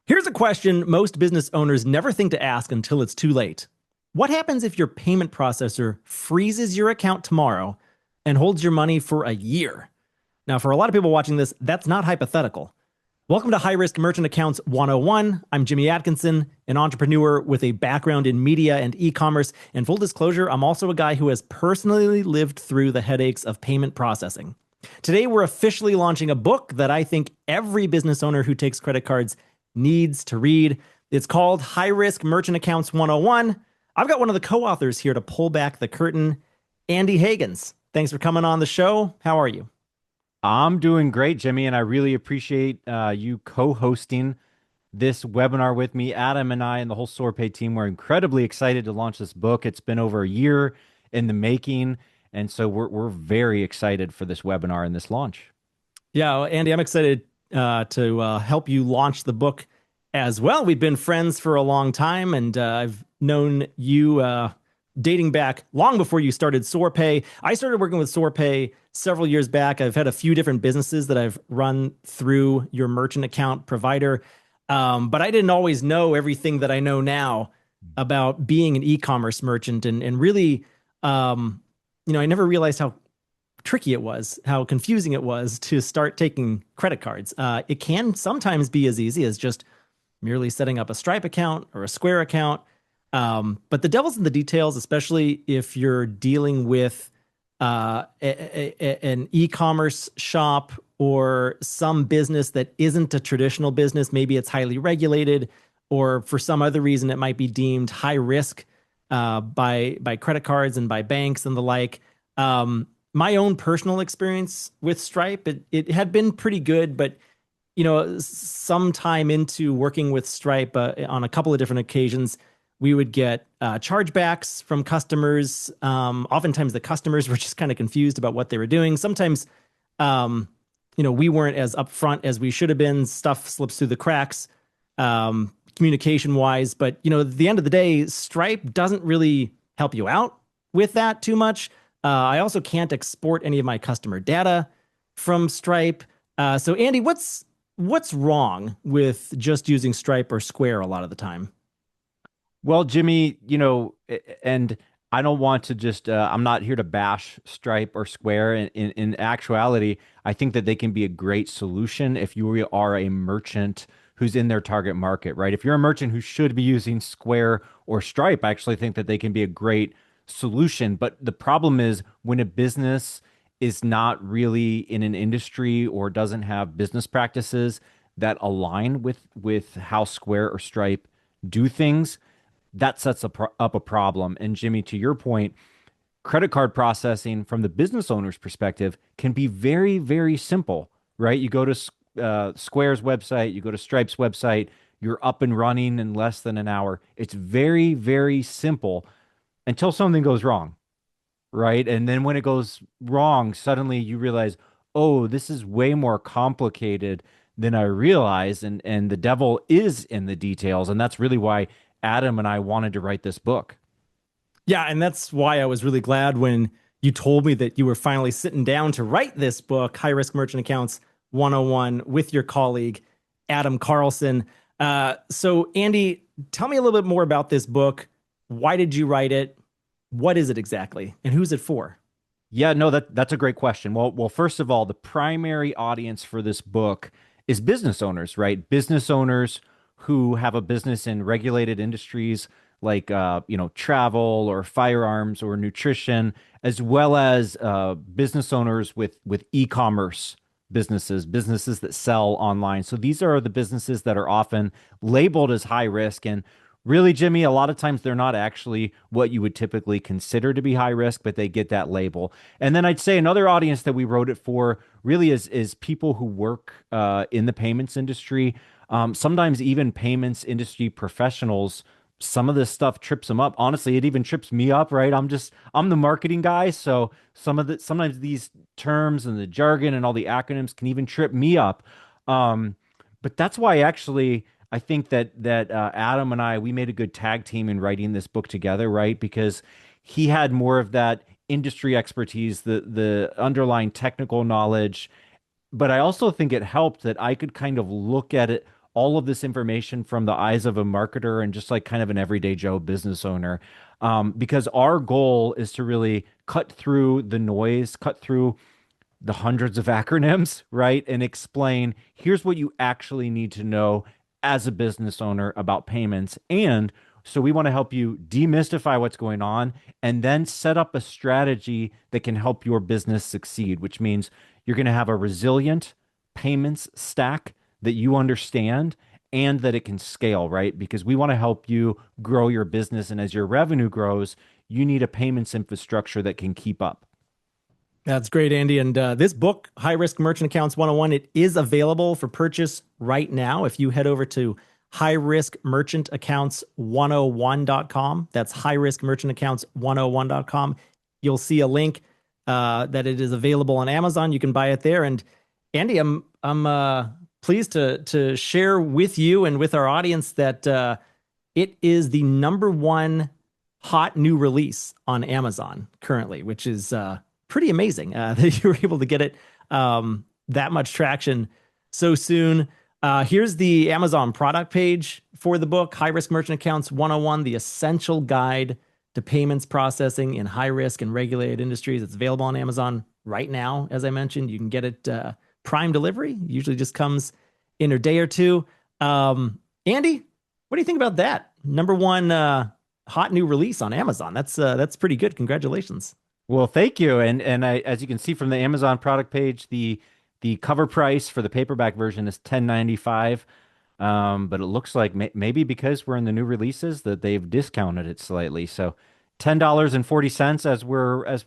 Here's a question most business owners never think to ask until it's too late. What happens if your payment processor freezes your account tomorrow and holds your money for a year? Now, for a lot of people watching this, that's not hypothetical. Welcome to High Risk Merchant Accounts 101. I'm Jimmy Atkinson, an entrepreneur with a background in media and e-commerce. And full disclosure, I'm also a guy who has personally lived through the headaches of payment processing. Today, we're officially launching a book that I think every business owner who takes credit cards needs to read. It's called High Risk Merchant Accounts 101. I've got one of the co-authors here to pull back the curtain, Andy Hagans. Thanks for coming on the show. How are you? I'm doing great, Jimmy, and I really appreciate you co-hosting this webinar with me. Adam and I and the whole SoarPay team were incredibly excited to launch this book. It's been over a year in the making, and so we're very excited for this webinar and this launch. Yeah, well, Andy, I'm excited to help you launch the book as well. We've been friends for a long time, and I've known you dating back long before you started SoarPay. I started working with SoarPay several years back. I've had a few different businesses that I've run through your merchant account provider, but I didn't always know everything that I know now about being an e-commerce merchant, and really, I never realized how tricky it was, how confusing it was to start taking credit cards. It can sometimes be as easy as just merely setting up a Stripe account or a Square account. But the devil's in the details, especially if you're dealing with an e-commerce shop or some business that isn't a traditional business. Maybe it's highly regulated, or for some other reason, it might be deemed high risk by credit cards and by banks and the like. My own personal experience with Stripe, it had been pretty good, but sometime into working with Stripe on a couple of different occasions, we would get chargebacks from customers. Oftentimes the customers were just kind of confused about what they were doing. Sometimes, we weren't as upfront as we should have been. Stuff slips through the cracks, communication wise. But, at the end of the day, Stripe doesn't really help you out with that too much. I also can't export any of my customer data from Stripe. So Andy, what's wrong with just using Stripe or Square a lot of the time? Well, Jimmy, and I don't want to just, I'm not here to bash Stripe or Square. In actuality, I think that they can be a great solution if you are a merchant who's in their target market, right? If you're a merchant who should be using Square or Stripe, I actually think that they can be a great solution. But the problem is when a business is not really in an industry or doesn't have business practices that align with how Square or Stripe do things, that sets up a problem. And Jimmy, to your point, credit card processing from the business owner's perspective can be very, very simple, right? You go to Square's website, you go to Stripe's website, you're up and running in less than an hour. It's very, very simple until something goes wrong, right? And then when it goes wrong, suddenly you realize, oh, this is way more complicated than I realized. And the devil is in the details. And that's really why Adam and I wanted to write this book. Yeah, and that's why I was really glad when you told me that you were finally sitting down to write this book, High Risk Merchant Accounts 101, with your colleague, Adam Carlson. So Andy, tell me a little bit more about this book. Why did you write it? What is it exactly? And who's it for? Yeah, no, that's a great question. Well, first of all, the primary audience for this book is business owners, right? Business owners who have a business in regulated industries like travel or firearms or nutrition, as well as business owners with e-commerce businesses that sell online. So these are the businesses that are often labeled as high risk. And really, Jimmy, a lot of times they're not actually what you would typically consider to be high risk, but they get that label. And then I'd say another audience that we wrote it for really is people who work in the payments industry. Sometimes even payments industry professionals, some of this stuff trips them up. Honestly, it even trips me up, right? I'm the marketing guy, so sometimes these terms and the jargon and all the acronyms can even trip me up. But that's why actually I think that Adam and we made a good tag team in writing this book together, right? Because he had more of that industry expertise, the underlying technical knowledge, but I also think it helped that I could kind of look at it, all of this information from the eyes of a marketer and just like kind of an everyday Joe business owner. Because our goal is to really cut through the noise, cut through the hundreds of acronyms, right? And explain here's what you actually need to know as a business owner about payments. And so we want to help you demystify what's going on and then set up a strategy that can help your business succeed, which means you're going to have a resilient payments stack that you understand and that it can scale, right? Because we want to help you grow your business. And as your revenue grows, you need a payments infrastructure that can keep up. That's great, Andy. And this book, High Risk Merchant Accounts 101, it is available for purchase right now. If you head over to highriskmerchantaccounts101.com, that's highriskmerchantaccounts101.com, you'll see a link that it is available on Amazon. You can buy it there. And Andy, I'm pleased to share with you and with our audience that it is the number one hot new release on Amazon currently, which is pretty amazing that you were able to get it that much traction so soon. Here's the Amazon product page for the book, High Risk Merchant Accounts 101, the essential guide to payments processing in high risk and regulated industries. It's available on Amazon right now. As I mentioned, you can get it prime delivery. Usually just comes in a day or two. Andy, what do you think about that? Number one hot new release on Amazon. That's pretty good. Congratulations. Well, thank you. And as you can see from the Amazon product page, the cover price for the paperback version is 10.95. But it looks like maybe because we're in the new releases that they've discounted it slightly. So $10.40 as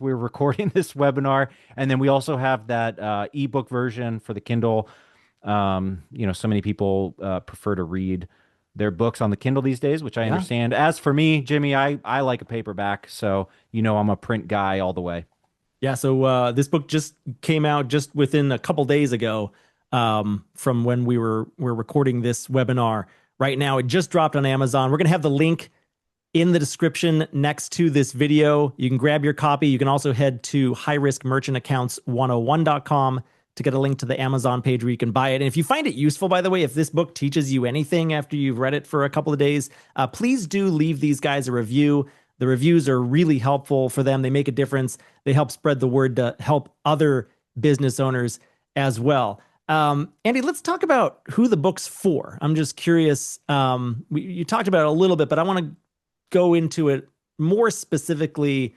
we're recording this webinar. And then we also have that ebook version for the Kindle. So many people prefer to read their books on the Kindle these days, which I Yeah. understand. As for me, Jimmy, I like a paperback, so I'm a print guy all the way. Yeah, so this book just came out just within a couple days ago from when we're recording this webinar. Right now, it just dropped on Amazon. We're going to have the link in the description next to this video. You can grab your copy. You can also head to highriskmerchantaccounts101.com to get a link to the Amazon page where you can buy it. And if you find it useful, by the way, if this book teaches you anything after you've read it for a couple of days, please do leave these guys a review. The reviews are really helpful for them. They make a difference. They help spread the word to help other business owners as well. Andy, let's talk about who the book's for. I'm just curious. You talked about it a little bit, but I want to go into it more specifically.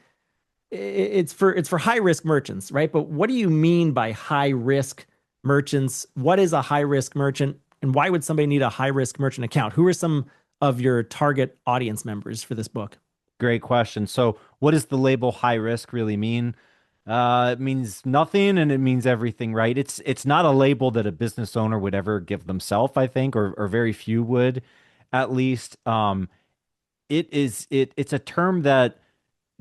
It's for high risk merchants, right? But what do you mean by high risk merchants? What is a high risk merchant, and why would somebody need a high risk merchant account? Who are some of your target audience members for this book? Great question. So, what does the label high risk really mean? It means nothing and it means everything, right? It's not a label that a business owner would ever give themselves, I think, or very few would, at least. It's a term that,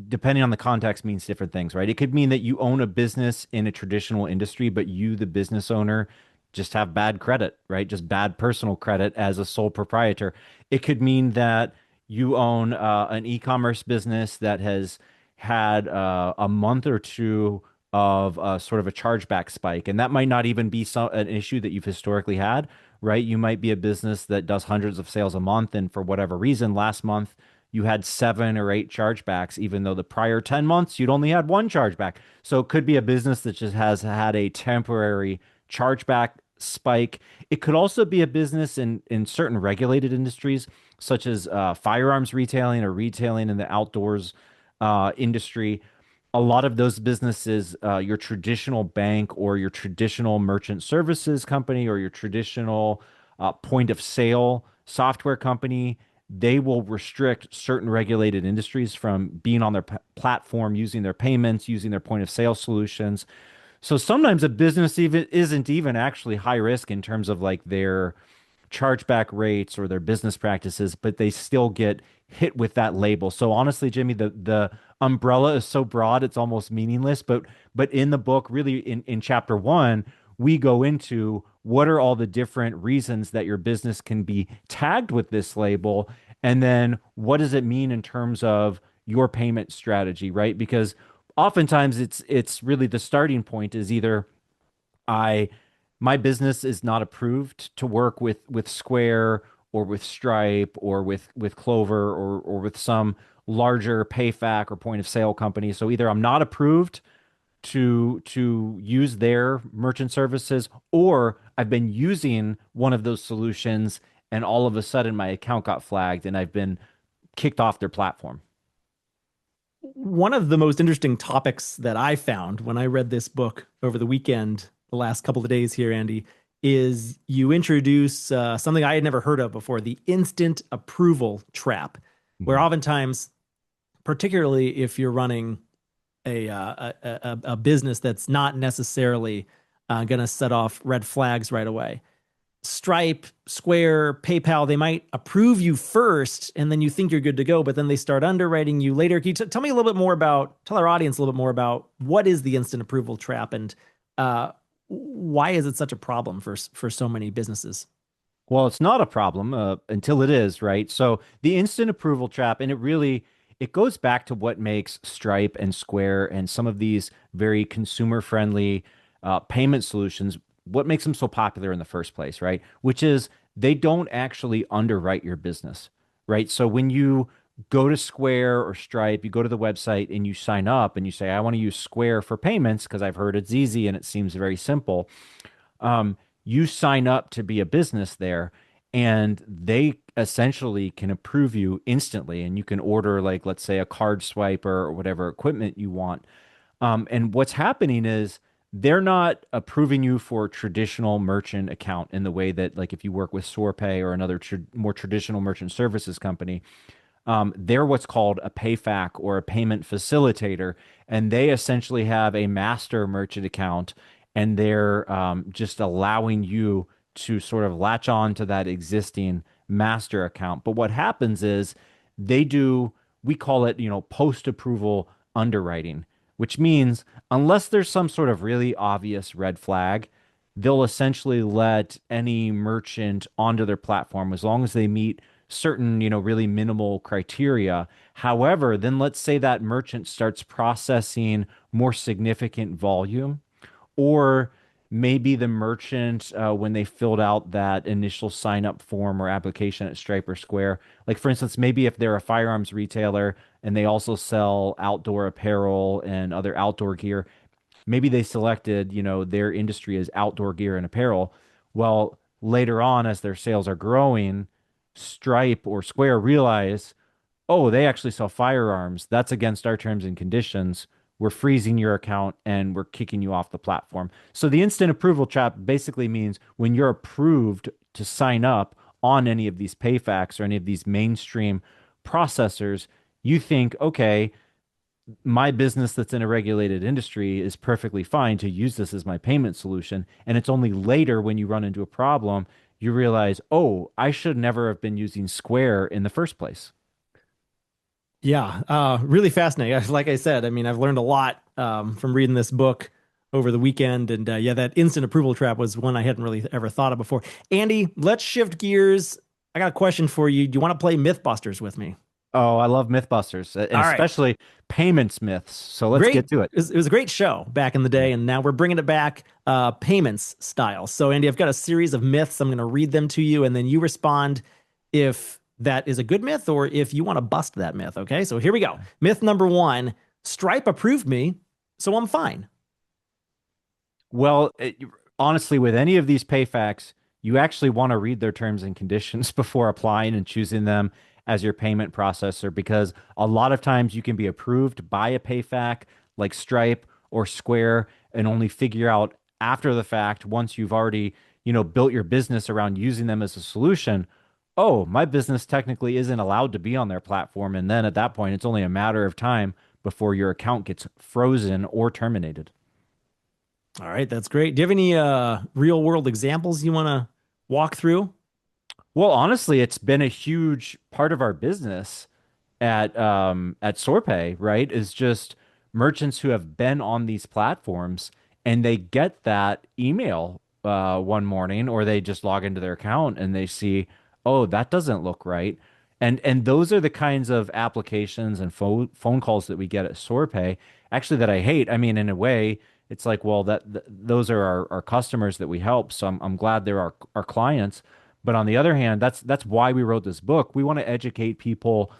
depending on the context, means different things, right? It could mean that you own a business in a traditional industry, but you, the business owner, just have bad credit, right? Just bad personal credit as a sole proprietor. It could mean that you own an e-commerce business that has had a month or two of sort of a chargeback spike, and that might not even be an issue that you've historically had, right? You might be a business that does hundreds of sales a month, and for whatever reason, last month you had 7 or 8 chargebacks, even though the prior 10 months you'd only had one chargeback. So it could be a business that just has had a temporary chargeback spike. It could also be a business in certain regulated industries, such as firearms retailing or retailing in the outdoors industry. A lot of those businesses, your traditional bank or your traditional merchant services company or your traditional point of sale software company, they will restrict certain regulated industries from being on their platform, using their payments, using their point of sale solutions. So sometimes a business even isn't even actually high risk in terms of like their chargeback rates or their business practices, but they still get hit with that label. So honestly, Jimmy, the umbrella is so broad it's almost meaningless. But in the book, really in chapter 1, we go into what are all the different reasons that your business can be tagged with this label, and then what does it mean in terms of your payment strategy, right? Because oftentimes it's really the starting point is either I my business is not approved to work with Square or with Stripe or with Clover or with some larger PayFac or point of sale company. So either I'm not approved to use their merchant services, or I've been using one of those solutions and all of a sudden my account got flagged and I've been kicked off their platform. One of the most interesting topics that I found when I read this book over the weekend, the last couple of days here, Andy, is you introduce something I had never heard of before, the instant approval trap, where Mhm. oftentimes, particularly if you're running a business that's not necessarily going to set off red flags right away. Stripe, Square, PayPal, they might approve you first and then you think you're good to go, but then they start underwriting you later. Can you tell me a little bit more about, tell our audience a little bit more about what is the instant approval trap and uh, why is it such a problem for so many businesses? Well, it's not a problem until it is, right? So the instant approval trap, and it goes back to what makes Stripe and Square and some of these very consumer friendly payment solutions, what makes them so popular in the first place, right? Which is they don't actually underwrite your business, right? So when you go to Square or Stripe, you go to the website and you sign up and you say, I want to use Square for payments because I've heard it's easy and it seems very simple. You sign up to be a business there, and they essentially can approve you instantly. And you can order, like, let's say, a card swiper or whatever equipment you want. And what's happening is they're not approving you for a traditional merchant account in the way that, like, if you work with SoarPay or another more traditional merchant services company, they're what's called a PayFac or a payment facilitator, and they essentially have a master merchant account, and they're just allowing you to sort of latch on to that existing master account. But what happens is they do, we call it, post-approval underwriting, which means unless there's some sort of really obvious red flag, they'll essentially let any merchant onto their platform as long as they meet certain, really minimal criteria. However, then let's say that merchant starts processing more significant volume, or maybe the merchant, when they filled out that initial sign up form or application at Stripe or Square, like for instance, maybe if they're a firearms retailer and they also sell outdoor apparel and other outdoor gear, maybe they selected, their industry as outdoor gear and apparel. Well, later on, as their sales are growing, Stripe or Square realize, oh, they actually sell firearms. That's against our terms and conditions. We're freezing your account and we're kicking you off the platform. So the instant approval trap basically means when you're approved to sign up on any of these PayFacs or any of these mainstream processors, you think, okay, my business that's in a regulated industry is perfectly fine to use this as my payment solution. And it's only later when you run into a problem, you realize, oh, I should never have been using Square in the first place. Yeah, really fascinating. Like I said, I mean, I've learned a lot from reading this book over the weekend, and yeah, that instant approval trap was one I hadn't really ever thought of before. Andy, let's shift gears. I got a question for you. Do you want to play Mythbusters with me? Oh, I love Mythbusters, and All right, especially payments myths. So let's great. get to it. It was a great show back in the day, and now we're bringing it back payments style. So, Andy, I've got a series of myths. I'm going to read them to you, and then you respond if that is a good myth or if you want to bust that myth. Okay, so here we go. Myth number one: Stripe approved me, so I'm fine. Well, honestly, with any of these PayFacs, you actually want to read their terms and conditions before applying and choosing them as your payment processor, because a lot of times you can be approved by a PayFac like Stripe or Square and only figure out after the fact, once you've already, built your business around using them as a solution. Oh, my business technically isn't allowed to be on their platform. And then at that point, it's only a matter of time before your account gets frozen or terminated. All right, that's great. Do you have any real world examples you want to walk through? Well, honestly, it's been a huge part of our business at Sorpay, right? Is just merchants who have been on these platforms and they get that email one morning, or they just log into their account and they see, oh, that doesn't look right. And those are the kinds of applications and phone calls that we get at Sorpay, actually, that I hate. I mean, in a way, it's like, well, those are our customers that we help. So I'm glad they're our clients. But on the other hand, that's why we wrote this book. We want to educate people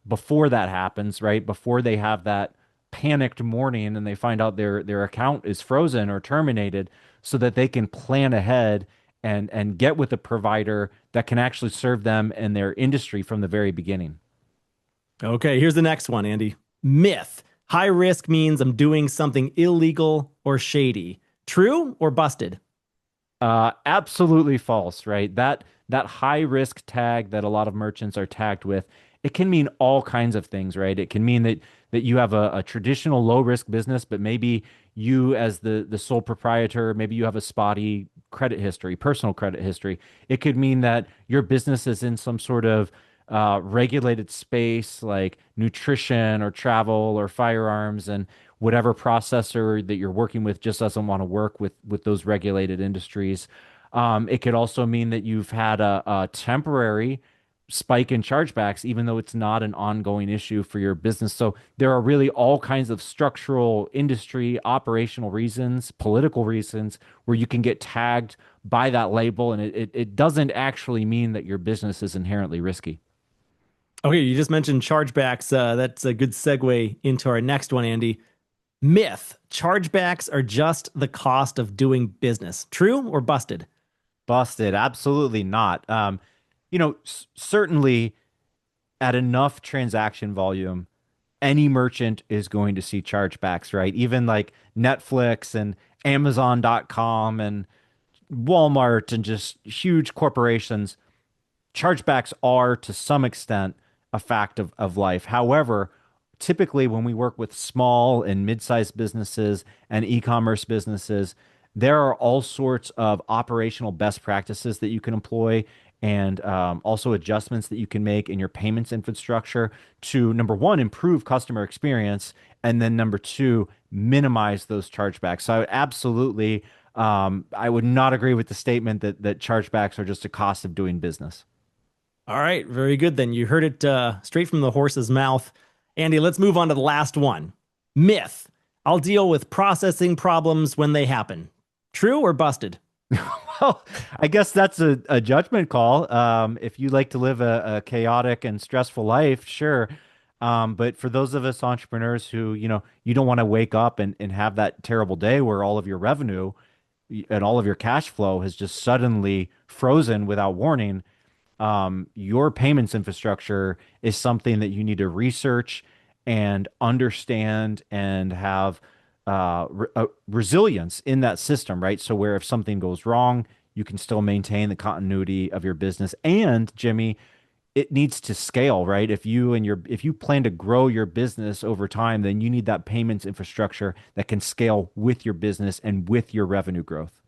before that happens, right? Before they have that panicked morning and they find out their account is frozen or terminated, so that they can plan ahead and get with a provider that can actually serve them and their industry from the very beginning. Okay, here's the next one, Andy. Myth. High risk means I'm doing something illegal or shady. True or busted? Absolutely false, right? That high risk tag that a lot of merchants are tagged with, it can mean all kinds of things, right? It can mean that you have a traditional low risk business, but maybe you as the sole proprietor, maybe you have a spotty credit history, personal credit history. It could mean that your business is in some sort of regulated space like nutrition or travel or firearms, and whatever processor that you're working with just doesn't want to work with those regulated industries. It could also mean that you've had a temporary spike in chargebacks, even though it's not an ongoing issue for your business. So there are really all kinds of structural, industry, operational reasons, political reasons where you can get tagged by that label, and it doesn't actually mean that your business is inherently risky. Okay, you just mentioned chargebacks. That's a good segue into our next one, Andy. Myth. Chargebacks are just the cost of doing business. True or busted? Busted. Absolutely not. Certainly at enough transaction volume, any merchant is going to see chargebacks, right? Even like Netflix and Amazon.com and Walmart and just huge corporations, chargebacks are to some extent a fact of life. However, typically when we work with small and mid-sized businesses and e-commerce businesses, there are all sorts of operational best practices that you can employ, and also adjustments that you can make in your payments infrastructure to, number one, improve customer experience, and then number two, minimize those chargebacks. So I would not agree with the statement that chargebacks are just a cost of doing business. All right, very good then. You heard it straight from the horse's mouth. Andy, let's move on to the last one. Myth. I'll deal with processing problems when they happen. True or busted? Well, I guess that's a judgment call. If you like to live a chaotic and stressful life, sure. But for those of us entrepreneurs who, you don't want to wake up and have that terrible day where all of your revenue and all of your cash flow has just suddenly frozen without warning, your payments infrastructure is something that you need to research and understand and have resilience in that system, right? So where if something goes wrong, you can still maintain the continuity of your business. And Jimmy, it needs to scale, right? If you plan to grow your business over time, then you need that payments infrastructure that can scale with your business and with your revenue growth.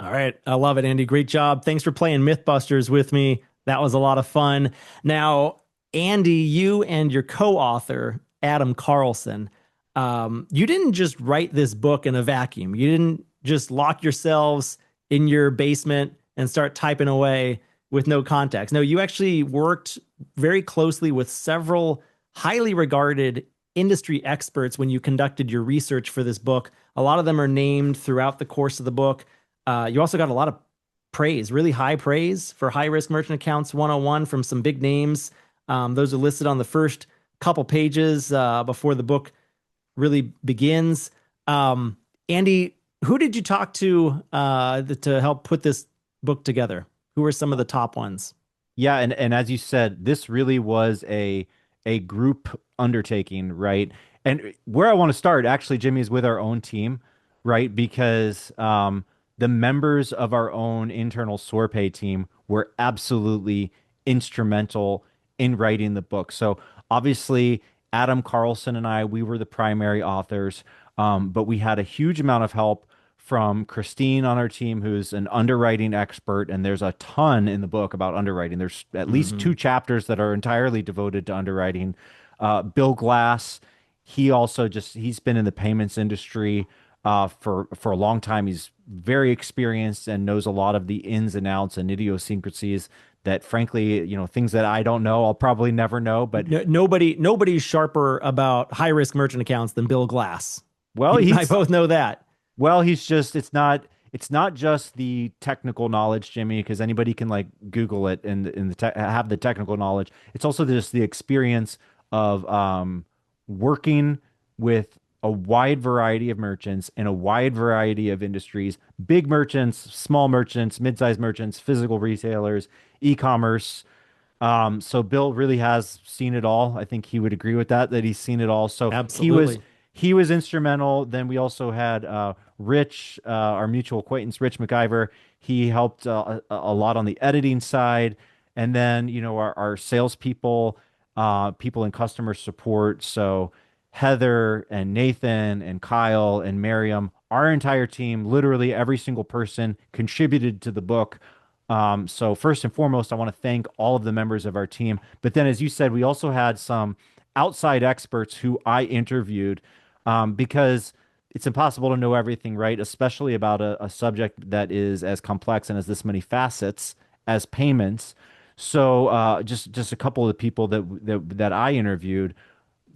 All right. I love it, Andy. Great job. Thanks for playing Mythbusters with me. That was a lot of fun. Now, Andy, you and your co-author, Adam Carlson, you didn't just write this book in a vacuum. You didn't just lock yourselves in your basement and start typing away with no context. No, you actually worked very closely with several highly regarded industry experts when you conducted your research for this book. A lot of them are named throughout the course of the book. You also got a lot of praise, really high praise for High Risk Merchant Accounts 101 from some big names. Those are listed on the first couple pages before the book really begins. Andy, who did you talk to help put this book together? Who were some of the top ones? Yeah, and as you said, this really was a group undertaking, right? And where I want to start, actually, Jimmy, is with our own team, right? Because the members of our own internal Sorpay team were absolutely instrumental in writing the book. So obviously, Adam Carlson and I, we were the primary authors, but we had a huge amount of help from Christine on our team, who's an underwriting expert, and there's a ton in the book about underwriting. There's at least two chapters that are entirely devoted to underwriting. Bill Glass, he's been in the payments industry for a long time. He's very experienced and knows a lot of the ins and outs and idiosyncrasies that, frankly, things that I don't know, I'll probably never know. But nobody's sharper about high risk merchant accounts than Bill Glass. Well, I both know that. Well, it's not just the technical knowledge, Jimmy, because anybody can like Google it and have the technical knowledge. It's also just the experience of working with a wide variety of merchants in a wide variety of industries, big merchants, small merchants, mid-sized merchants, physical retailers, e-commerce. So Bill really has seen it all. I think he would agree with that he's seen it all. So Absolutely. he was instrumental. Then we also had Rich, our mutual acquaintance, Rich McIver. He helped a lot on the editing side. And then, our salespeople, people in customer support. So Heather and Nathan and Kyle and Miriam, our entire team, literally every single person contributed to the book. So first and foremost, I want to thank all of the members of our team. But then, as you said, we also had some outside experts who I interviewed because it's impossible to know everything, right? Especially about a subject that is as complex and has this many facets as payments. So just a couple of the people that I interviewed.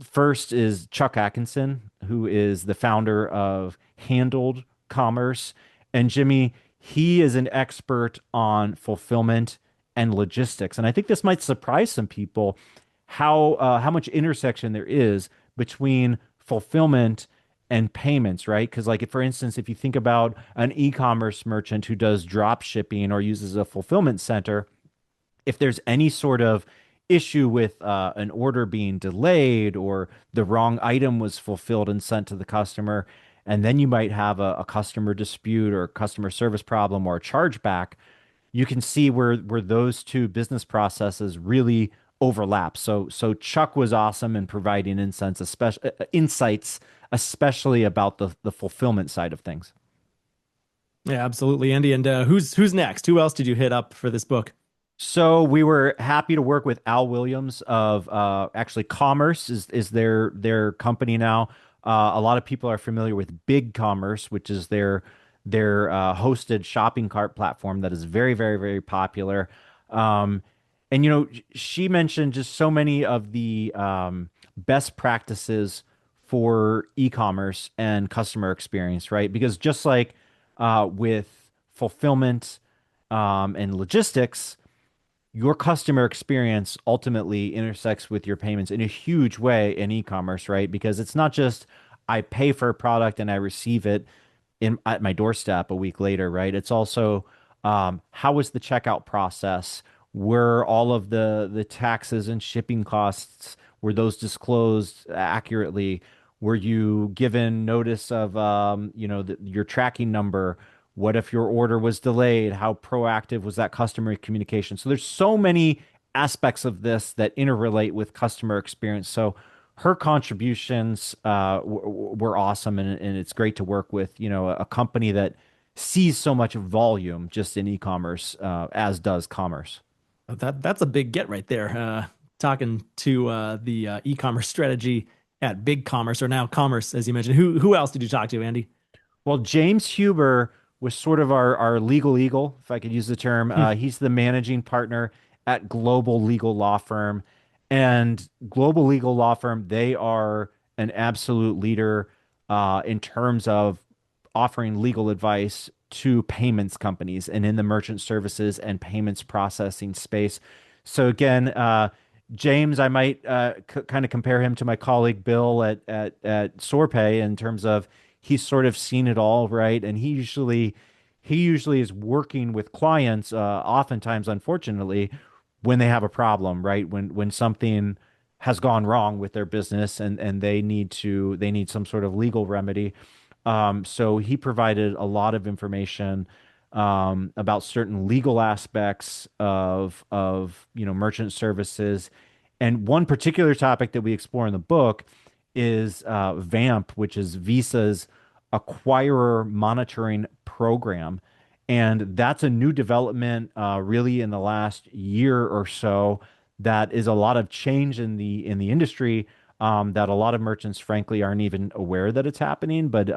First is Chuck Atkinson, who is the founder of Handled Commerce. And Jimmy, he is an expert on fulfillment and logistics. And I think this might surprise some people how much intersection there is between fulfillment and payments, right? Because, like, if, for instance, if you think about an e-commerce merchant who does drop shipping or uses a fulfillment center, if there's any sort of issue with an order being delayed or the wrong item was fulfilled and sent to the customer, and then you might have a customer dispute or customer service problem or a chargeback, you can see where those two business processes really overlap. So Chuck was awesome in providing insights, especially about the fulfillment side of things. Yeah, absolutely, Andy. And who's next? Who else did you hit up for this book? So we were happy to work with Al Williams of actually Commerce is their company now. A lot of people are familiar with Big Commerce, which is their hosted shopping cart platform that is very, very, very popular. Um, and she mentioned just so many of the best practices for e-commerce and customer experience, right? Because just like with fulfillment and logistics, your customer experience ultimately intersects with your payments in a huge way in e-commerce, right? Because it's not just I pay for a product and I receive it in at my doorstep a week later, right? It's also how was the checkout process? Were all of the taxes and shipping costs were those disclosed accurately? Were you given notice of your tracking number? What if your order was delayed? How proactive was that customer communication? So there's so many aspects of this that interrelate with customer experience. So her contributions were awesome, and it's great to work with, a company that sees so much volume just in e-commerce, as does commerce. That's a big get right there. Talking to the e-commerce strategy at Big Commerce or now Commerce, as you mentioned. Who else did you talk to, Andy? Well, James Huber was sort of our legal eagle, if I could use the term. He's the managing partner at Global Legal Law Firm. And Global Legal Law Firm, they are an absolute leader in terms of offering legal advice to payments companies and in the merchant services and payments processing space. So again, James, I might kind of compare him to my colleague Bill at Sorpay in terms of he's sort of seen it all, right? And he usually is working with clients, oftentimes, unfortunately, when they have a problem, right? When something has gone wrong with their business and they need some sort of legal remedy. So he provided a lot of information about certain legal aspects of merchant services. And one particular topic that we explore in the book is VAMP, which is Visa's acquirer monitoring program. And that's a new development really in the last year or so that is a lot of change in the industry that a lot of merchants, frankly, aren't even aware that it's happening. But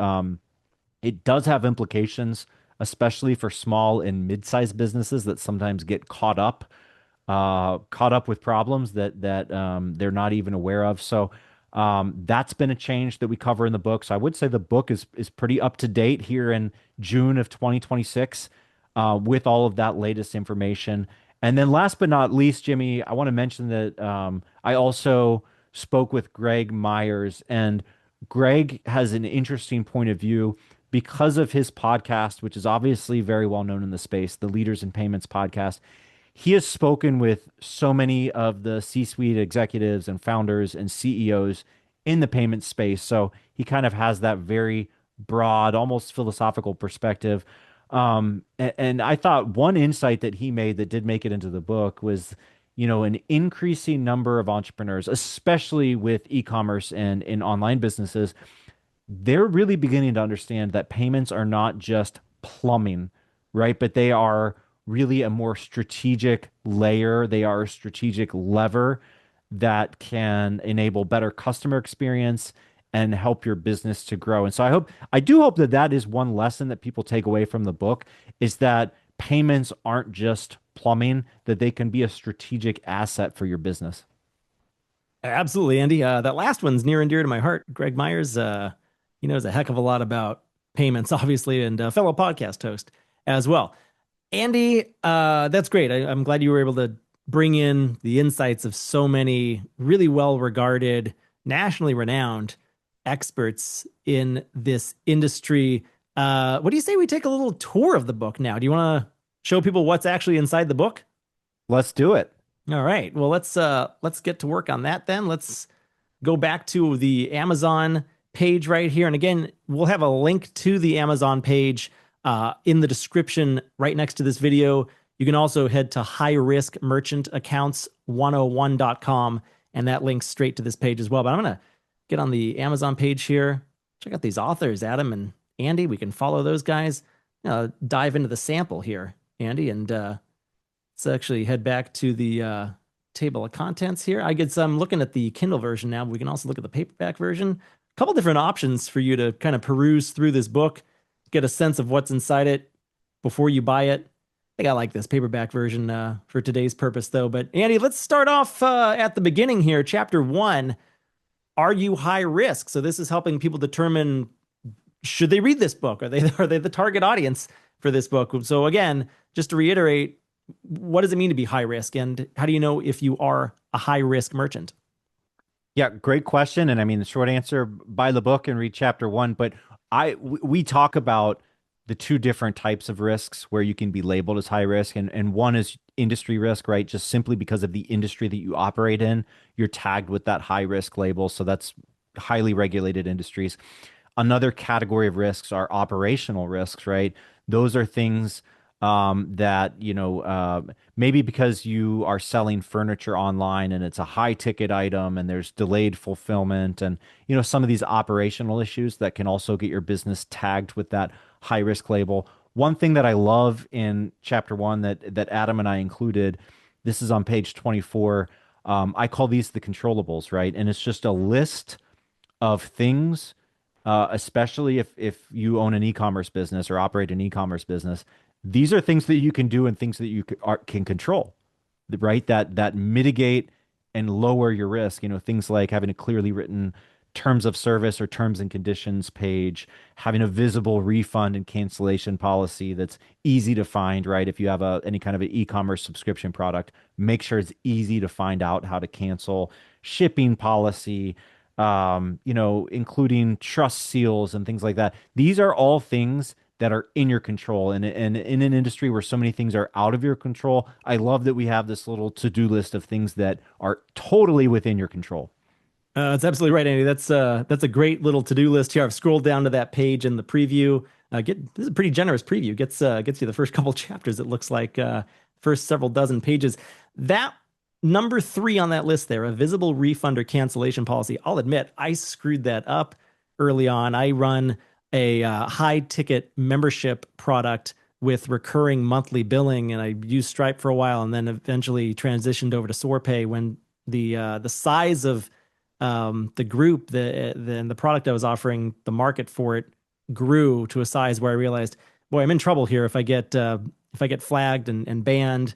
it does have implications, especially for small and mid-sized businesses that sometimes get caught up with problems that they're not even aware of. So That's been a change that we cover in the book. So I would say the book is pretty up to date here in June of 2026 with all of that latest information. And then last but not least, Jimmy, I want to mention that I also spoke with Greg Myers, and Greg has an interesting point of view because of his podcast, which is obviously very well known in the space, the Leaders in Payments podcast. He has spoken with so many of the C-suite executives and founders and CEOs in the payment space. So he kind of has that very broad, almost philosophical perspective. And I thought one insight that he made that did make it into the book was, an increasing number of entrepreneurs, especially with e-commerce and in online businesses, they're really beginning to understand that payments are not just plumbing, right? But they are really a more strategic layer. They are a strategic lever that can enable better customer experience and help your business to grow. And so I do hope that that is one lesson that people take away from the book is that payments aren't just plumbing, that they can be a strategic asset for your business. Absolutely, Andy. That last one's near and dear to my heart. Greg Myers, he knows a heck of a lot about payments, obviously, and a fellow podcast host as well. Andy, that's great. I'm glad you were able to bring in the insights of so many really well-regarded, nationally renowned experts in this industry. What do you say we take a little tour of the book now? Do you want to show people what's actually inside the book? Let's do it. All right. Well, let's get to work on that then. Let's go back to the Amazon page right here. And again, we'll have a link to the Amazon page in the description right next to this video. You can also head to highriskmerchantaccounts101.com, and that links straight to this page as well. But I'm going to get on the Amazon page here. Check out these authors, Adam and Andy. We can follow those guys. Dive into the sample here, Andy, and let's actually head back to the table of contents here. I'm looking at the Kindle version now, but we can also look at the paperback version. A couple different options for you to kind of peruse through this book, get a sense of what's inside it before you buy it. I think I like this paperback version for today's purpose, though. But Andy, let's start off at the beginning here. Chapter 1, are you high risk? So this is helping people determine, should they read this book? Are they the target audience for this book? So again, just to reiterate, what does it mean to be high risk? And how do you know if you are a high risk merchant? Yeah, great question. And I mean, the short answer, buy the book and read chapter 1. But we talk about the two different types of risks where you can be labeled as high risk. And one is industry risk, right? Just simply because of the industry that you operate in, you're tagged with that high risk label. So that's highly regulated industries. Another category of risks are operational risks, right? Those are things that, maybe because you are selling furniture online and it's a high ticket item and there's delayed fulfillment and, some of these operational issues that can also get your business tagged with that high risk label. One thing that I love in chapter 1 that Adam and I included, this is on page 24. I call these the controllables, right? And it's just a list of things, especially if you own an e-commerce business or operate an e-commerce business. These are things that you can do and things that you can control, right? That mitigate and lower your risk. Things like having a clearly written terms of service or terms and conditions page, having a visible refund and cancellation policy that's easy to find, right? If you have any kind of an e-commerce subscription product, make sure it's easy to find out how to cancel, shipping policy, including trust seals and things like that. These are all things that are in your control. And in an industry where so many things are out of your control, I love that we have this little to-do list of things that are totally within your control. That's absolutely right, Andy. That's a great little to-do list here. I've scrolled down to that page in the preview. This is a pretty generous preview. Gets you the first couple chapters. It looks like first several dozen pages. That number 3 on that list there, a visible refund or cancellation policy. I'll admit I screwed that up early on. I run a high ticket membership product with recurring monthly billing, and I used Stripe for a while, and then eventually transitioned over to SoarPay when the size of the group, the product I was offering, the market for it grew to a size where I realized, boy, I'm in trouble here if I get flagged and banned.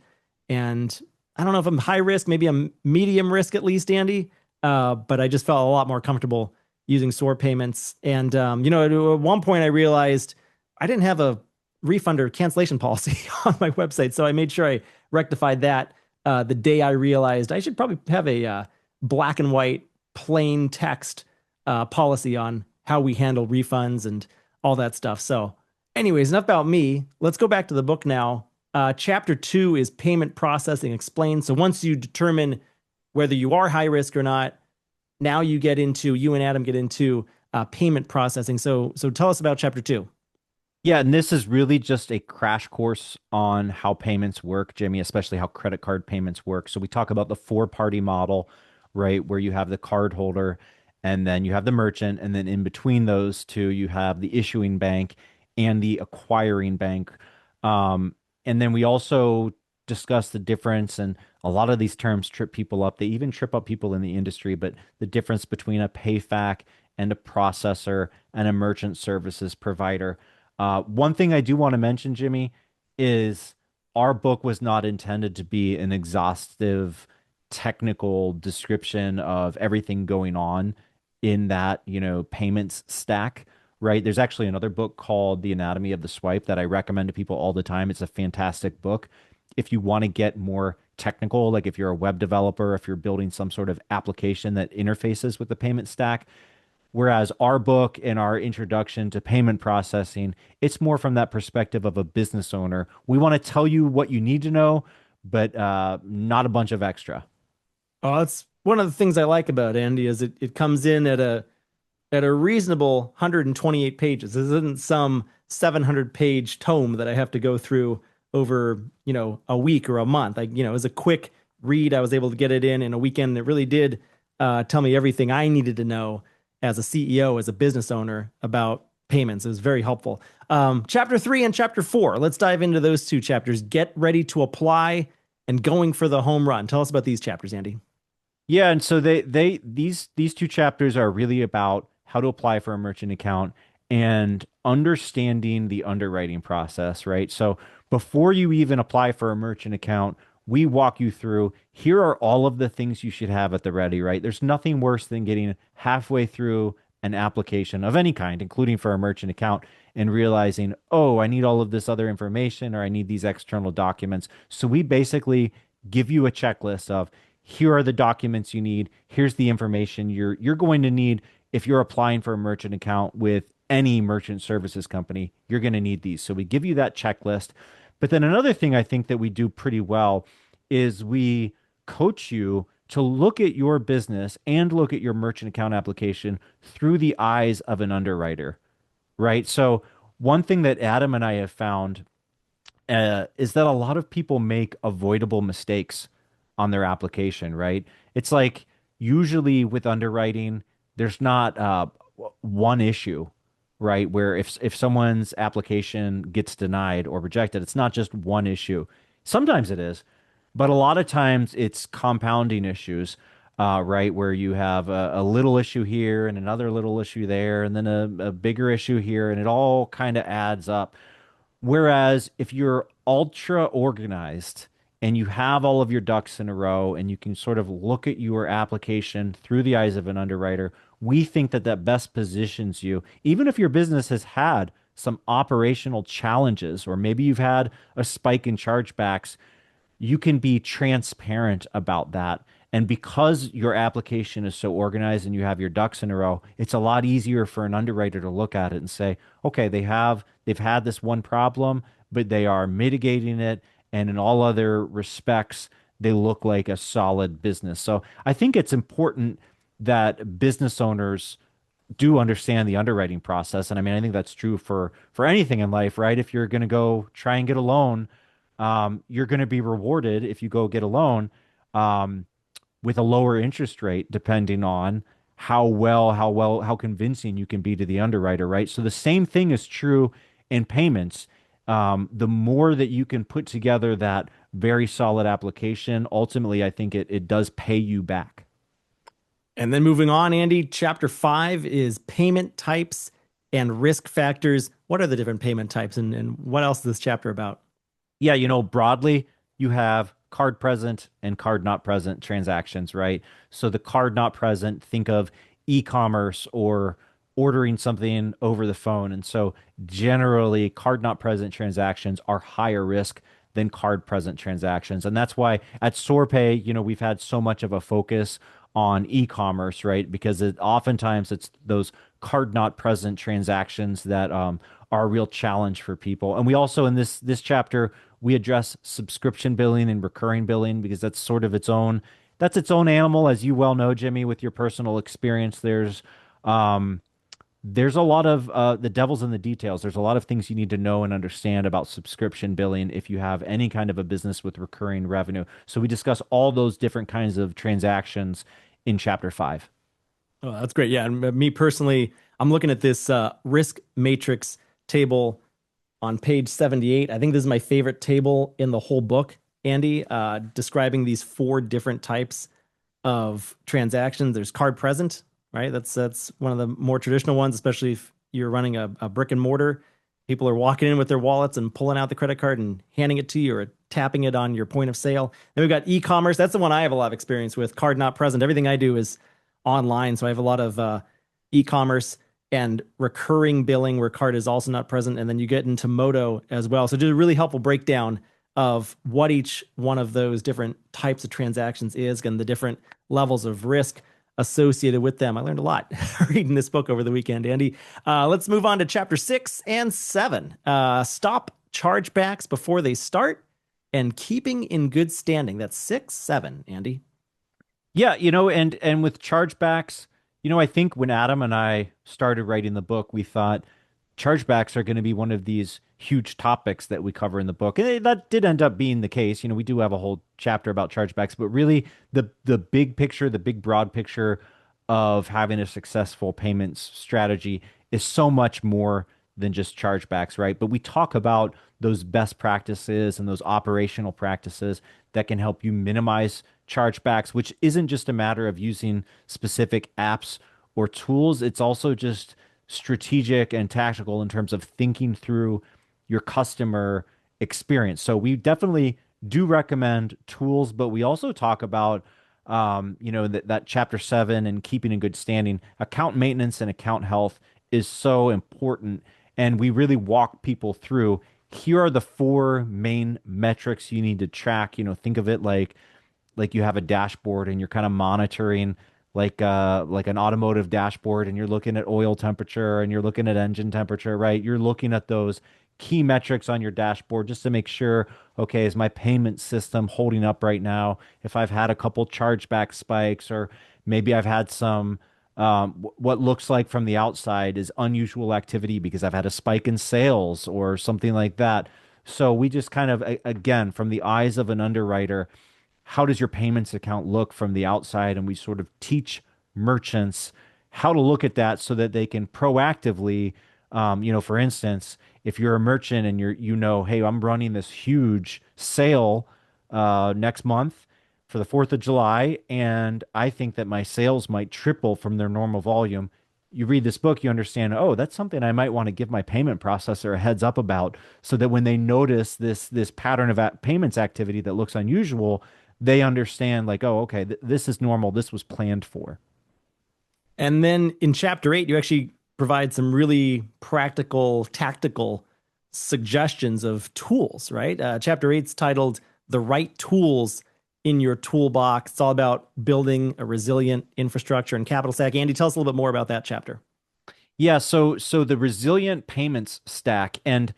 And I don't know if I'm high risk, maybe I'm medium risk at least, Andy. but I just felt a lot more comfortable using SOAR payments. And at one point I realized I didn't have a refund or cancellation policy on my website, so I made sure I rectified that the day I realized I should probably have a black and white plain text policy on how we handle refunds and all that stuff. So, anyways, enough about me. Let's go back to the book now. Chapter 2 is payment processing explained. So once you determine whether you are high risk or not, now you and Adam get into payment processing. So tell us about chapter 2. Yeah, and this is really just a crash course on how payments work, Jimmy, especially how credit card payments work. So we talk about the four-party model, right, where you have the card holder and then you have the merchant, and then in between those two, you have the issuing bank and the acquiring bank. And then we also discuss the difference, and a lot of these terms trip people up. They even trip up people in the industry, but the difference between a payfac and a processor and a merchant services provider. One thing I do want to mention, Jimmy, is our book was not intended to be an exhaustive technical description of everything going on in that, payments stack, right? There's actually another book called The Anatomy of the Swipe that I recommend to people all the time. It's a fantastic book. If you want to get more technical, like if you're a web developer, if you're building some sort of application that interfaces with the payment stack, whereas our book and our introduction to payment processing, it's more from that perspective of a business owner. We want to tell you what you need to know, but not a bunch of extra. Oh, that's one of the things I like about Andy is it comes in at a reasonable 128 pages. This isn't some 700 page tome that I have to go through over, a week or a month. It was a quick read. I was able to get it in a weekend. It really did tell me everything I needed to know as a CEO, as a business owner about payments. It was very helpful. Chapter 3 and chapter 4. Let's dive into those two chapters. Get ready to apply and going for the home run. Tell us about these chapters, Andy. Yeah, and so these two chapters are really about how to apply for a merchant account and understanding the underwriting process, right? So before you even apply for a merchant account, we walk you through here are all of the things you should have at the ready, right? There's nothing worse than getting halfway through an application of any kind, including for a merchant account, and realizing, oh, I need all of this other information or I need these external documents. So we basically give you a checklist of here are the documents you need. Here's the information you're going to need if you're applying for a merchant account with any merchant services company. You're going to need these. So we give you that checklist. But then another thing I think that we do pretty well is we coach you to look at your business and look at your merchant account application through the eyes of an underwriter, right? So one thing that Adam and I have found is that a lot of people make avoidable mistakes on their application, right? It's like usually with underwriting, there's not one issue, right? Where if someone's application gets denied or rejected, it's not just one issue. Sometimes it is, but a lot of times it's compounding issues, right? Where you have a little issue here and another little issue there, and then a bigger issue here, and it all kind of adds up. Whereas if you're ultra organized and you have all of your ducks in a row and you can sort of look at your application through the eyes of an underwriter, we think that that best positions you, even if your business has had some operational challenges, or maybe you've had a spike in chargebacks, you can be transparent about that. And because your application is so organized and you have your ducks in a row, it's a lot easier for an underwriter to look at it and say, okay, they've had this one problem, but they are mitigating it. And in all other respects, they look like a solid business. So I think it's important that business owners do understand the underwriting process. And I mean, I think that's true for anything in life, right? If you're going to go try and get a loan, you're going to be rewarded if you go get a loan with a lower interest rate, depending on how convincing you can be to the underwriter, right? So the same thing is true in payments. The more that you can put together that very solid application, ultimately, I think it does pay you back. And then moving on, Andy, chapter 5 is payment types and risk factors. What are the different payment types and what else is this chapter about? Yeah, broadly, you have card present and card not present transactions, right? So the card not present, think of e-commerce or ordering something over the phone. And so generally, card not present transactions are higher risk than card present transactions. And that's why at SoarPay, we've had so much of a focus on e-commerce, right? Because oftentimes it's those card not present transactions that are a real challenge for people. And we also in this chapter we address subscription billing and recurring billing because that's sort of its own animal, as you well know, Jimmy, with your personal experience. Um, there's a lot of the devil's in the details. There's a lot of things you need to know and understand about subscription billing if you have any kind of a business with recurring revenue. So we discuss all those different kinds of transactions in chapter 5. Oh, that's great. Yeah, and me personally, I'm looking at this risk matrix table on page 78. I think this is my favorite table in the whole book, Andy, describing these four different types of transactions. There's card present, right? That's one of the more traditional ones, especially if you're running a brick and mortar. People are walking in with their wallets and pulling out the credit card and handing it to you or tapping it on your point of sale. Then we've got e-commerce. That's the one I have a lot of experience with. Card not present. Everything I do is online, so I have a lot of e-commerce and recurring billing where card is also not present. And then you get into Moto as well. So just a really helpful breakdown of what each one of those different types of transactions is and the different levels of risk associated with them. I learned a lot reading this book over the weekend, Andy. Let's move on to chapter 6 and 7. Stop chargebacks before they start and keeping in good standing. That's 6, 7, Andy. Yeah, and with chargebacks, I think when Adam and I started writing the book, we thought chargebacks are going to be one of these huge topics that we cover in the book. And that did end up being the case. We do have a whole chapter about chargebacks, but really the big picture, the big broad picture of having a successful payments strategy is so much more than just chargebacks, right? But we talk about those best practices and those operational practices that can help you minimize chargebacks, which isn't just a matter of using specific apps or tools. It's also just strategic and tactical in terms of thinking through your customer experience. So we definitely do recommend tools, but we also talk about, that chapter 7 and keeping in good standing. Account maintenance and account health is so important. And we really walk people through. Here are the 4 main metrics you need to track. Think of it like you have a dashboard and you're kind of monitoring like an automotive dashboard and you're looking at oil temperature and you're looking at engine temperature, right? You're looking at those key metrics on your dashboard just to make sure, okay, is my payment system holding up right now? If I've had a couple chargeback spikes or maybe I've had some what looks like from the outside is unusual activity because I've had a spike in sales or something like that. So we just kind of, again, from the eyes of an underwriter, how does your payments account look from the outside? And we sort of teach merchants how to look at that so that they can proactively, for instance, if you're a merchant and hey, I'm running this huge sale next month for the 4th of July, and I think that my sales might triple from their normal volume. You read this book, you understand, oh, that's something I might want to give my payment processor a heads up about so that when they notice this pattern of payments activity that looks unusual, they understand like, oh, okay, this is normal. This was planned for. And then in chapter 8, you actually provide some really practical, tactical suggestions of tools, right? Chapter 8 is titled The Right Tools in Your Toolbox. It's all about building a resilient infrastructure and capital stack. Andy, tell us a little bit more about that chapter. Yeah, so the resilient payments stack, and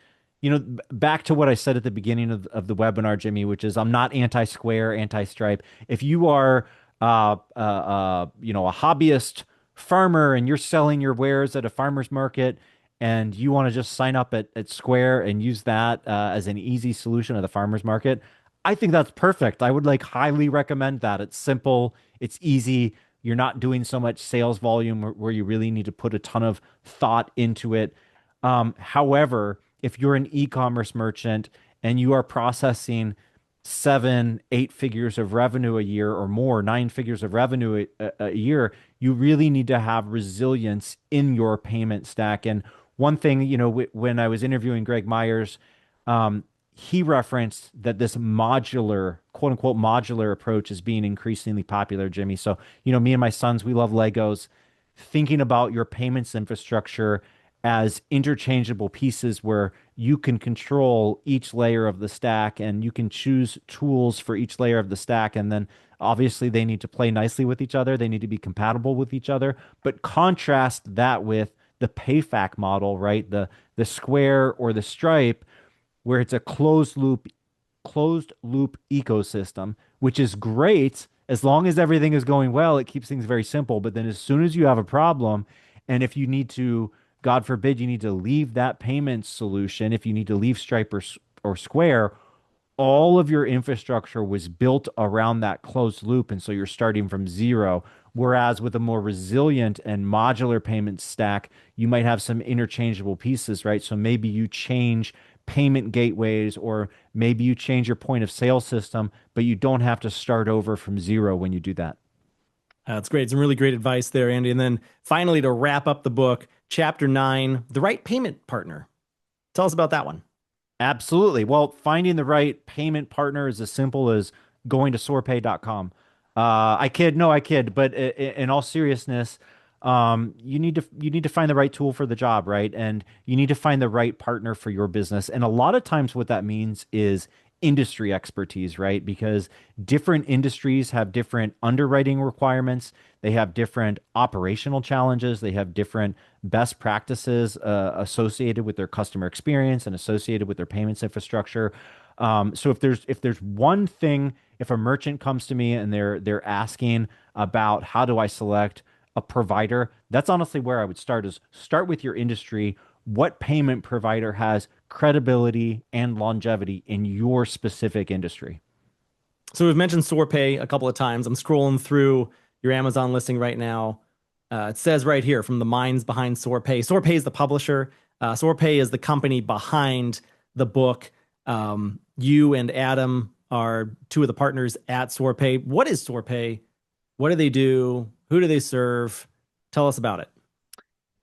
back to what I said at the beginning of the webinar, Jimmy, which is I'm not anti-Square, anti-Stripe. If you are a hobbyist farmer and you're selling your wares at a farmer's market and you want to just sign up at Square and use that as an easy solution at the farmer's market, I think that's perfect. I would highly recommend that. It's simple, it's easy. You're not doing so much sales volume where you really need to put a ton of thought into it. However, if you're an e-commerce merchant and you are processing 7, 8 figures of revenue a year or more, 9 figures of revenue a year, you really need to have resilience in your payment stack. And one thing, when I was interviewing Greg Myers, he referenced that this modular, quote unquote, modular approach is being increasingly popular, Jimmy. So, me and my sons, we love Legos. Thinking about your payments infrastructure as interchangeable pieces where you can control each layer of the stack and you can choose tools for each layer of the stack. And then obviously they need to play nicely with each other. They need to be compatible with each other. But contrast that with the payback model, right? The Square or the Stripe, where it's a closed loop ecosystem, which is great as long as everything is going well. It keeps things very simple. But then as soon as you have a problem, and if you need to, God forbid, you need to leave that payment solution, if you need to leave Stripe or Square, all of your infrastructure was built around that closed loop. And so you're starting from zero. Whereas with a more resilient and modular payment stack, you might have some interchangeable pieces, right? So maybe you change payment gateways, or maybe you change your point of sale system, but you don't have to start over from zero when you do that. That's great. Some really great advice there, Andy. And then finally, to wrap up the book, chapter 9, the right payment partner. Tell us about that one. Absolutely. Well, finding the right payment partner is as simple as going to soarpay.com. I kid, no, I kid, but in all seriousness, you need to find the right tool for the job, right? And you need to find the right partner for your business. And a lot of times what that means is industry expertise, right? Because different industries have different underwriting requirements. They have different operational challenges. They have different best practices associated with their customer experience and associated with their payments infrastructure. So if there's one thing, if a merchant comes to me and they're asking about how do I select a provider, that's honestly where I would start, is start with your industry. What payment provider has credibility and longevity in your specific industry? So we've mentioned SoarPay a couple of times. I'm scrolling through your Amazon listing right now. It says right here from the minds behind SoarPay. SoarPay is the publisher. SoarPay is the company behind the book. You and Adam are two of the partners at SoarPay. What is SoarPay? What do they do? Who do they serve? Tell us about it.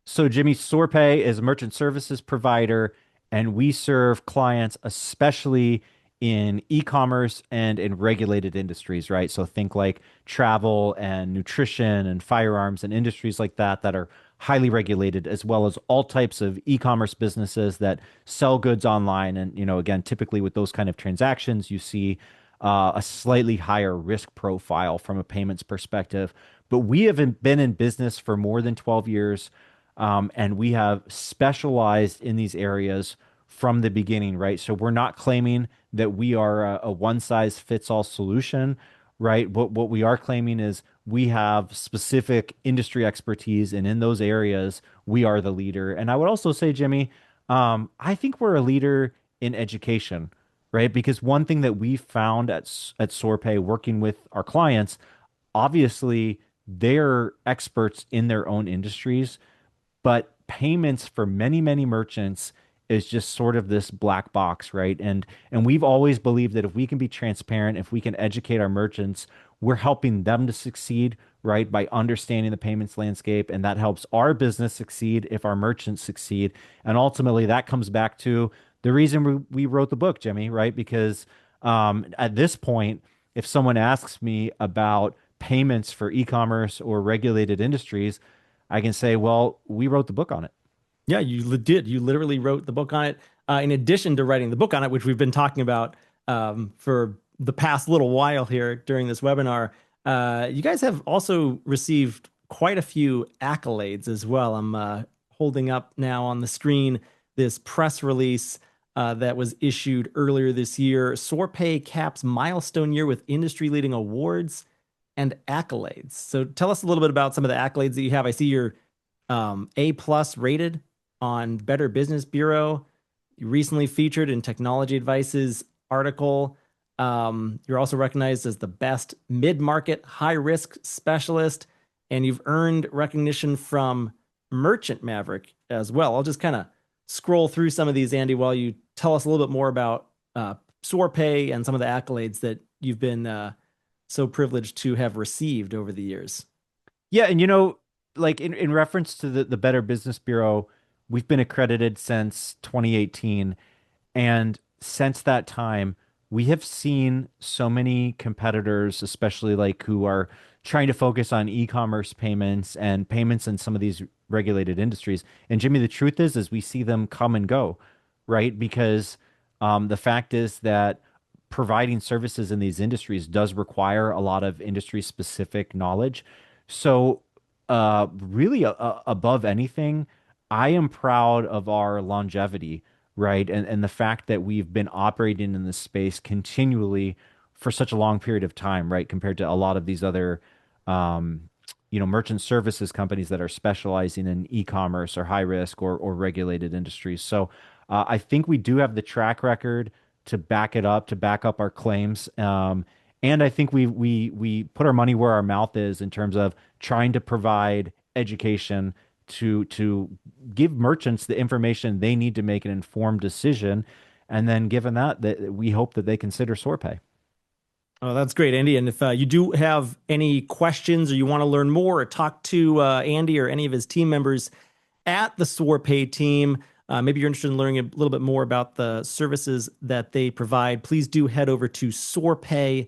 So, Jimmy, SoarPay is a merchant services provider, and we serve clients, especially in e-commerce and in regulated industries, right? So think like travel and nutrition and firearms and industries like that that are highly regulated, as well as all types of e-commerce businesses that sell goods online. And, again, typically with those kind of transactions, you see a slightly higher risk profile from a payments perspective. But we have been in business for more than 12 years, and we have specialized in these areas from the beginning, right? So we're not claiming that we are a one size fits all solution, right? What we are claiming is we have specific industry expertise, and in those areas, we are the leader. And I would also say, Jimmy, I think we're a leader in education, right? Because one thing that we found at SoarPay working with our clients, obviously they're experts in their own industries, but payments for many, many merchants is just sort of this black box, right? And we've always believed that if we can be transparent, if we can educate our merchants, we're helping them to succeed, right? By understanding the payments landscape, and that helps our business succeed if our merchants succeed. And ultimately, that comes back to the reason we wrote the book, Jimmy, right? Because at this point, if someone asks me about payments for e-commerce or regulated industries, I can say, well, we wrote the book on it. Yeah, you did. You literally wrote the book on it. In addition to writing the book on it, which we've been talking about for the past little while here during this webinar, you guys have also received quite a few accolades as well. I'm holding up now on the screen this press release that was issued earlier this year. SoarPay caps milestone year with industry-leading awards and accolades. So tell us a little bit about some of the accolades that you have. I see you're A plus rated on Better Business Bureau. You recently featured in Technology Advice's article. You're also recognized as the best mid-market high-risk specialist, and you've earned recognition from Merchant Maverick as well. I'll just kind of scroll through some of these, Andy, while you tell us a little bit more about SoarPay and some of the accolades that you've been so privileged to have received over the years. Yeah, and like in reference to the Better Business Bureau, we've been accredited since 2018. And since that time, we have seen so many competitors, especially like who are trying to focus on e-commerce payments and payments in some of these regulated industries. And Jimmy, the truth is we see them come and go, right? Because the fact is that providing services in these industries does require a lot of industry specific knowledge. So, really, above anything, I am proud of our longevity, right? And the fact that we've been operating in this space continually for such a long period of time, right? Compared to a lot of these other, um, merchant services companies that are specializing in e-commerce or high risk or regulated industries. So, I think we do have the track record to back it up, to back up our claims. And I think we put our money where our mouth is in terms of trying to provide education to give merchants the information they need to make an informed decision. And then given that we hope that they consider SoarPay. Oh, that's great, Andy. And if you do have any questions or you want to learn more or talk to Andy or any of his team members at the SoarPay team, maybe you're interested in learning a little bit more about the services that they provide, please do head over to soarpay.com.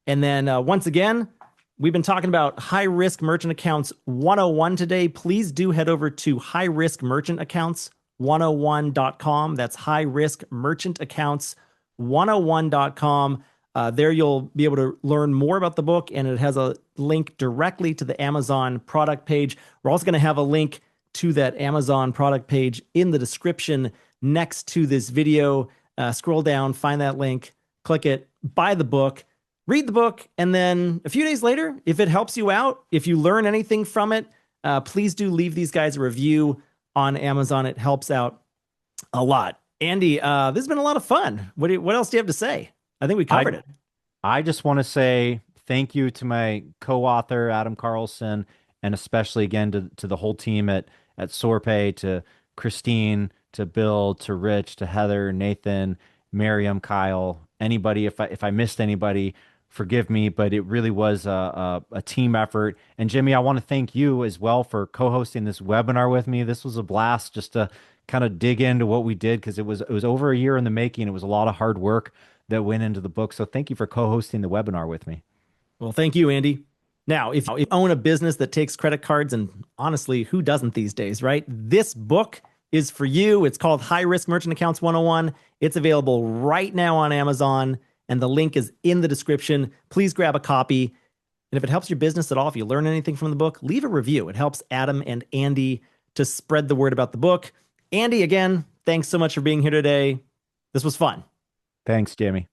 And then once again, we've been talking about high risk merchant accounts 101 today. Please do head over to high risk merchant accounts 101.com. That's high risk merchant accounts 101.com. There you'll be able to learn more about the book, and it has a link directly to the Amazon product page. We're also going to have a link to that Amazon product page in the description next to this video. Scroll down, find that link, click it, buy the book, read the book, and then a few days later, if it helps you out, if you learn anything from it, please do leave these guys a review on Amazon. It helps out a lot. Andy, this has been a lot of fun. What else do you have to say? I think we covered it. I just want to say thank you to my co-author, Adam Carlson, and especially again to the whole team at SoarPay, to Christine, to Bill, to Rich, to Heather, Nathan, Miriam, Kyle, anybody. If I missed anybody, forgive me, but it really was a team effort. And Jimmy, I want to thank you as well for co-hosting this webinar with me. This was a blast just to kind of dig into what we did, because it was over a year in the making. It was a lot of hard work that went into the book. So thank you for co-hosting the webinar with me. Well, thank you, Andy. Now, if you own a business that takes credit cards, and honestly, who doesn't these days, right? This book is for you. It's called High Risk Merchant Accounts 101. It's available right now on Amazon, and the link is in the description. Please grab a copy. And if it helps your business at all, if you learn anything from the book, leave a review. It helps Adam and Andy to spread the word about the book. Andy, again, thanks so much for being here today. This was fun. Thanks, Jimmy.